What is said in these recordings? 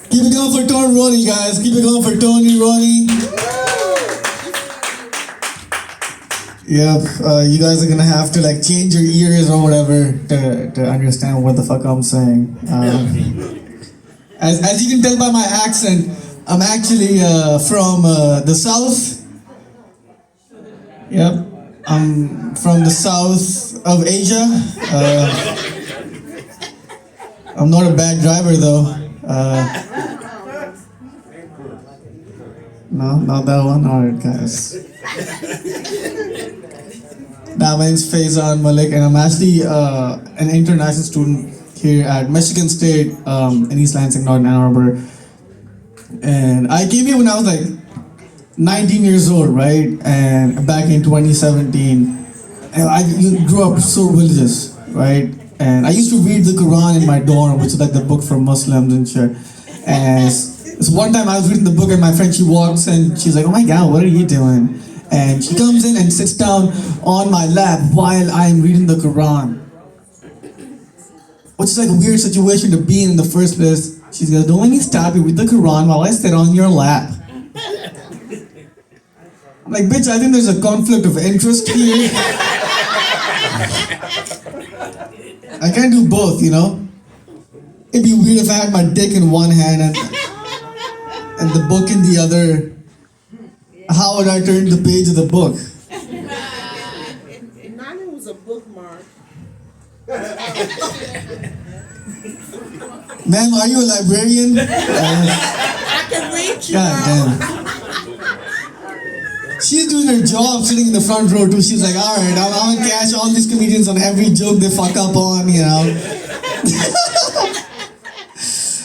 Keep it going for Tony Roney, guys. Keep it going for Tony Roney. Yep, you guys are gonna have to like change your ears or whatever to understand what the fuck I'm saying. As you can tell by my accent, I'm actually from the south. Yep, I'm from the south of Asia. I'm not a bad driver though. No, not that one. Alright, guys. Nah, my name's Faizan Malik, and I'm actually an international student here at Michigan State in East Lansing, Northern Ann Arbor. And I came here when I was like 19 years old, right? And back in 2017, and I grew up so religious, right? And I used to read the Quran in my dorm, which is like the book for Muslims and shit. And so one time I was reading the book, and my friend, she walks in, she's like, "Oh my God, what are you doing?" And she comes in and sits down on my lap while I'm reading the Quran. Which is like a weird situation to be in the first place. She goes, "Don't let me stop you with the Quran while I sit on your lap." I'm like, bitch, I think there's a conflict of interest here. I can't do both, you know? It'd be weird if I had my dick in one hand and the book in the other. How would I turn the page of the book? Mine was a bookmark. Ma'am, are you a librarian? I can read you. God damn. She's doing her job sitting in the front row too. She's like, alright, I'm gonna catch all these comedians on every joke they fuck up on, you know.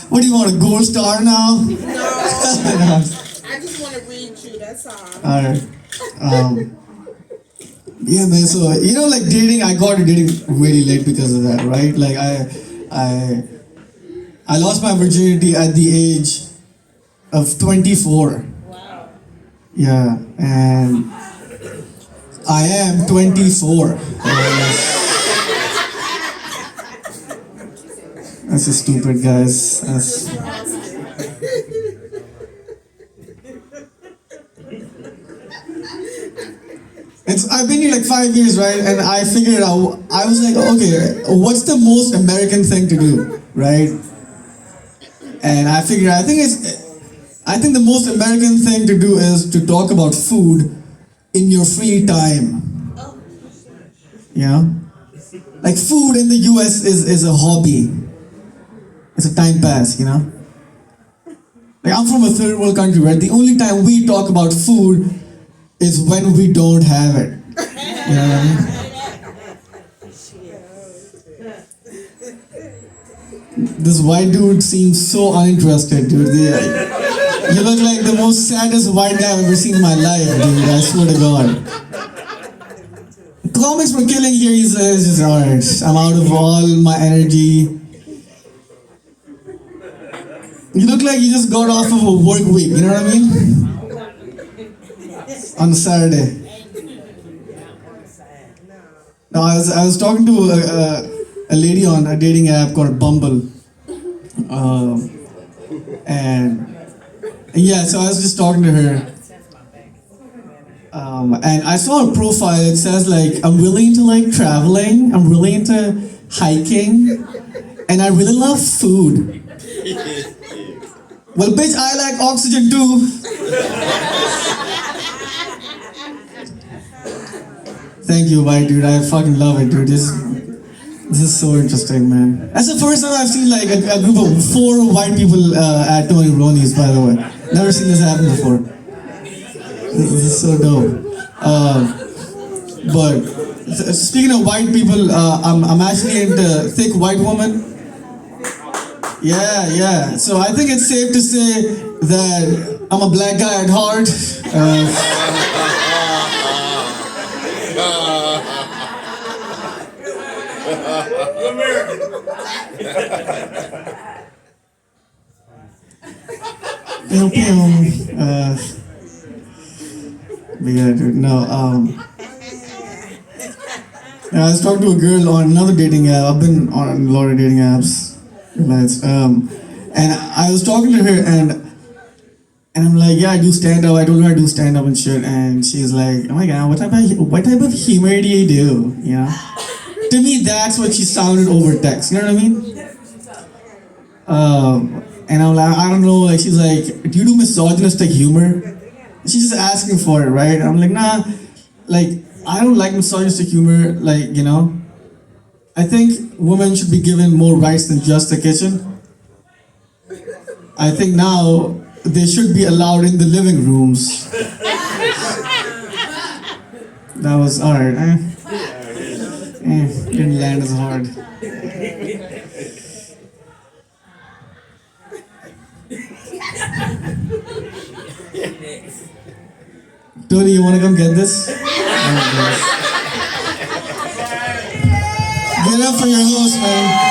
What do you want, a gold star now? No. I just want to read you, that's all. Alright. Yeah, man, so, you know, like dating, I got into dating really late because of that, right? Like, I lost my virginity at the age of 24. Wow. Yeah, and I am 24. That's just stupid, guys. I've been here like 5 years, right? And I figured out, I was like, okay, what's the most American thing to do, right? And I figured, I think the most American thing to do is to talk about food in your free time. You know? Like food in the US is a hobby. It's a time pass, you know? Like I'm from a third world country, right? The only time we talk about food is when we don't have it. You know what I mean? This white dude seems so uninterested, dude. You look like the most saddest white guy I've ever seen in my life, dude. I swear to God. Comics were killing here. He's just alright. I'm out of all my energy. You look like you just got off of a work week. You know what I mean? On Saturday. No, I was talking to a lady on a dating app called Bumble, and yeah, so I was just talking to her, and I saw a profile. It says like, I'm really into like traveling, I'm really into hiking, and I really love food. Well, bitch, I like oxygen too. Thank you, white dude. I fucking love it, dude. This is so interesting, man. That's the first time I've seen like a group of 4 white people at Tony Roney's, by the way. Never seen this happen before. This is so dope. But speaking of white people, I'm actually into thick white women. Yeah. So I think it's safe to say that I'm a black guy at heart. Pew, pew. Yeah, dude. No. I was talking to a girl on another dating app. I've been on a lot of dating apps. Realized. And And I was talking to her, and I'm like, yeah, I do stand up. I told her I do stand up and shit, and she's like, oh my god, what type of humor do you do? You know? To me, that's what she sounded over text. You know what I mean? And I'm like, I don't know. Like, she's like, do you do misogynistic humor? She's just asking for it, right? And I'm like, nah. Like, I don't like misogynistic humor. Like, you know, I think women should be given more rights than just the kitchen. I think now they should be allowed in the living rooms. That was alright. Didn't land as hard. Tony, you wanna come get this? Get up for your host, man.